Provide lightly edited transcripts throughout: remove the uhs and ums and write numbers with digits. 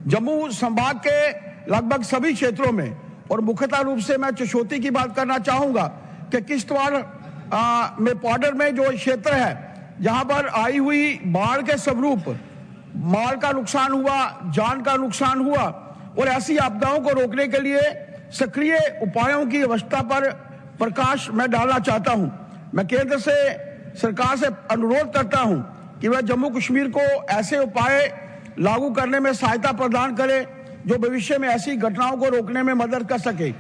जम्मू संभाग के लगभग सभी क्षेत्रों में और मुख्यतः रूप से मैं चशोती की बात करना चाहूंगा कि किश्तवाड़ में बॉर्डर में जो क्षेत्र है जहां पर आई हुई बाढ़ के स्वरूप माल का नुकसान हुआ, जान का नुकसान हुआ और ऐसी आपदाओं को रोकने के लिए सक्रिय उपायों की अवस्था पर प्रकाश मैं डालना चाहता हूं। मैं केंद्र से सरकार से अनुरोध करता हूं कि वह जम्मू कश्मीर को ऐसे उपाय लागू करने में सहायता प्रदान करे जो भविष्य में ऐसी घटनाओं को रोकने में मदद कर सके।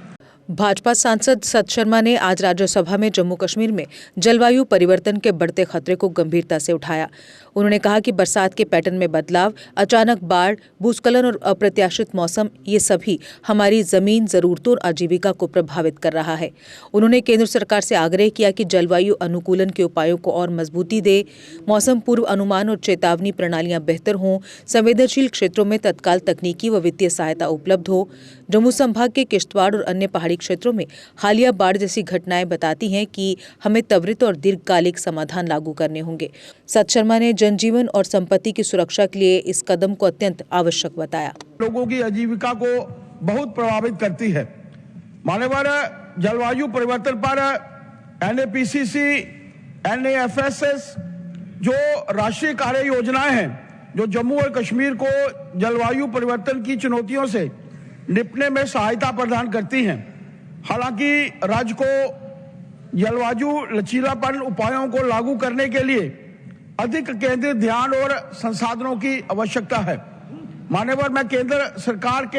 भाजपा सांसद सत शर्मा ने आज राज्यसभा में जम्मू कश्मीर में जलवायु परिवर्तन के बढ़ते खतरे को गंभीरता से उठाया। उन्होंने कहा कि बरसात के पैटर्न में बदलाव, अचानक बाढ़, भूस्खलन और अप्रत्याशित मौसम, ये सभी हमारी जमीन, जरूरतों और आजीविका को प्रभावित कर रहा है। उन्होंने केंद्र सरकार से आग्रह किया कि जलवायु अनुकूलन के उपायों को और मजबूती दे, मौसम पूर्व अनुमान और चेतावनी प्रणालियां बेहतर हों, संवेदनशील क्षेत्रों में तत्काल तकनीकी व वित्तीय सहायता उपलब्ध हो। जम्मू संभाग के किश्तवाड़ और अन्य पहाड़ी क्षेत्रों में हालिया बाढ़ जैसी घटनाएं बताती हैं कि हमें त्वरित और दीर्घकालिक समाधान लागू करने होंगे। सत शर्मा ने जनजीवन और संपत्ति की सुरक्षा के लिए इस कदम को अत्यंत आवश्यक बताया। लोगों की आजीविका को बहुत प्रभावित करती है। मानवर जलवायु परिवर्तन पर NAPCC, NAFSS जो राष्ट्रीय कार्य योजनाएं हैं जो जम्मू और कश्मीर को जलवायु परिवर्तन की चुनौतियों से निपटने में सहायता प्रदान करती हैं। हालांकि राज्य को जलवायु लचीलापन उपायों को लागू करने के लिए अधिक केंद्रित ध्यान और संसाधनों की आवश्यकता है। मान्यवर, मैं केंद्र सरकार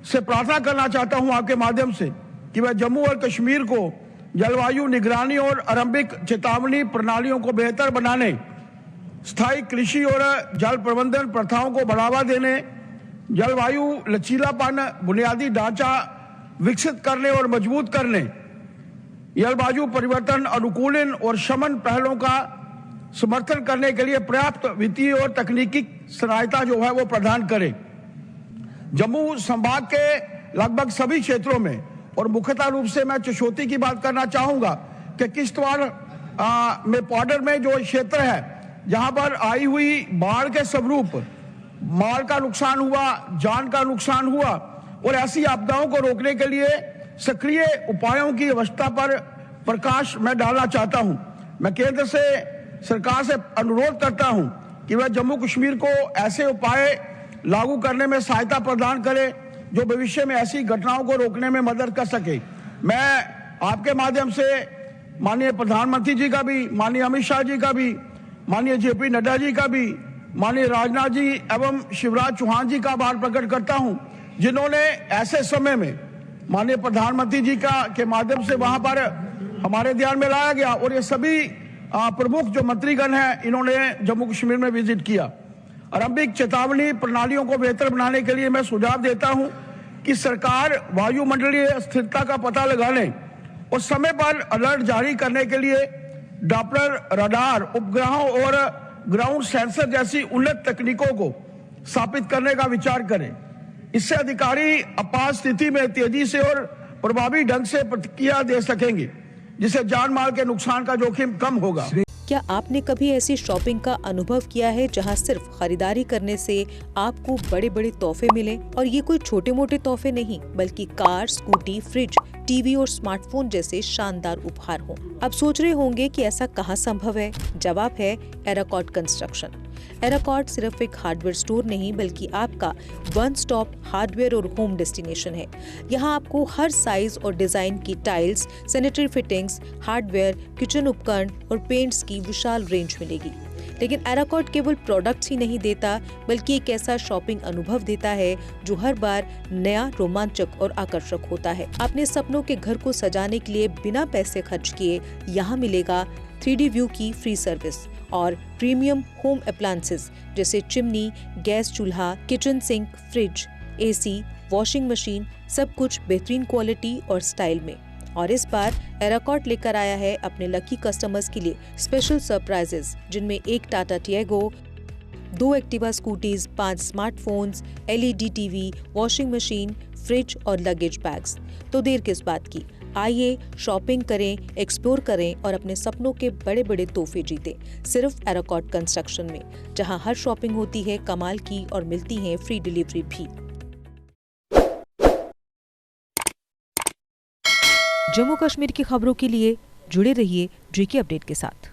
से प्रार्थना करना चाहता हूं आपके माध्यम से कि वह जम्मू और कश्मीर को जलवायु निगरानी और आरंभिक चेतावनी प्रणालियों को बेहतर बनाने, स्थायी कृषि और जल प्रबंधन प्रथाओं को बढ़ावा देने, जलवायु लचीलापन बुनियादी ढांचा विकसित करने और मजबूत करने, जलवायु परिवर्तन अनुकूलन और शमन पहलों का समर्थन करने के लिए पर्याप्त वित्तीय और तकनीकी सहायता जो है वो प्रदान करें। जम्मू संभाग के लगभग सभी क्षेत्रों में और मुख्यतः रूप से मैं चशोती की बात करना चाहूंगा कि किश्तवाड़ में बॉर्डर में जो क्षेत्र है जहां पर आई हुई बाढ़ के स्वरूप माल का नुकसान हुआ, जान का नुकसान हुआ और ऐसी आपदाओं को रोकने के लिए सक्रिय उपायों की अवस्था पर प्रकाश मैं डालना चाहता हूं। मैं केंद्र से सरकार से अनुरोध करता हूं कि वह जम्मू कश्मीर को ऐसे उपाय लागू करने में सहायता प्रदान करे जो भविष्य में ऐसी घटनाओं को रोकने में मदद कर सके। मैं आपके माध्यम से माननीय प्रधानमंत्री जी का भी, माननीय अमित शाह जी का भी, माननीय JP नड्डा जी का भी, माननीय राजनाथ जी एवं शिवराज चौहान जी का आभार प्रकट करता हूं जिन्होंने ऐसे समय में माननीय प्रधानमंत्री जी के माध्यम से वहां पर हमारे ध्यान में लाया गया और ये सभी प्रमुख जो मंत्रीगण हैं इन्होंने जम्मू कश्मीर में विजिट किया। आरंभिक चेतावनी प्रणालियों को बेहतर बनाने के लिए मैं सुझाव देता हूं कि सरकार वायुमंडलीय स्थिरता का पता लगाने और समय पर अलर्ट जारी करने के लिए डॉपलर रडार उपग्रहों और ग्राउंड सेंसर जैसी उन्नत तकनीकों को स्थापित करने का विचार करें। इससे अधिकारी आपात स्थिति में तेजी से और प्रभावी ढंग से प्रतिक्रिया दे सकेंगे जिससे जान माल के नुकसान का जोखिम कम होगा। क्या आपने कभी ऐसी शॉपिंग का अनुभव किया है जहां सिर्फ खरीदारी करने से आपको बड़े बड़े तोहफे मिले? और ये कोई छोटे मोटे तोहफे नहीं बल्कि कार, स्कूटी, फ्रिज, टीवी और स्मार्टफोन जैसे शानदार उपहार हों। अब सोच रहे होंगे कि ऐसा कहां संभव है? जवाब है एराकॉट कंस्ट्रक्शन। एराकॉट सिर्फ एक हार्डवेयर स्टोर नहीं बल्कि आपका वन स्टॉप हार्डवेयर और होम डेस्टिनेशन है। यहाँ आपको हर साइज और डिजाइन की tiles, sanitary fittings, hardware, kitchen उपकरण और पेंट्स की विशाल रेंज मिलेगी। लेकिन एराकॉट केवल प्रोडक्ट्स ही नहीं देता बल्कि एक ऐसा शॉपिंग अनुभव देता है जो हर बार नया, रोमांचक और आकर्षक होता है। अपने सपनों के घर को सजाने के लिए बिना पैसे खर्च किए यहाँ मिलेगा 3D व्यू की फ्री सर्विस और प्रीमियम होम अप्लायंसेस जैसे चिमनी, गैस चूल्हा, kitchen sink, fridge, AC, washing machine, सब कुछ बेहतरीन क्वालिटी और स्टाइल में। और इस बार एराकॉट लेकर आया है अपने लकी कस्टमर्स के लिए स्पेशल सरप्राइजेस जिनमें एक Tata Tiago, 2 Activa scooties, 5 smartphones, LED TV, washing machine, fridge और लगेज बैग्स। तो देर किस बात की, आइए शॉपिंग करें, एक्सप्लोर करें और अपने सपनों के बड़े बड़े तोहफे जीतें सिर्फ एराकॉट कंस्ट्रक्शन में, जहां हर शॉपिंग होती है कमाल की और मिलती है फ्री डिलीवरी भी। जम्मू कश्मीर की खबरों के लिए जुड़े रहिए GK अपडेट के साथ।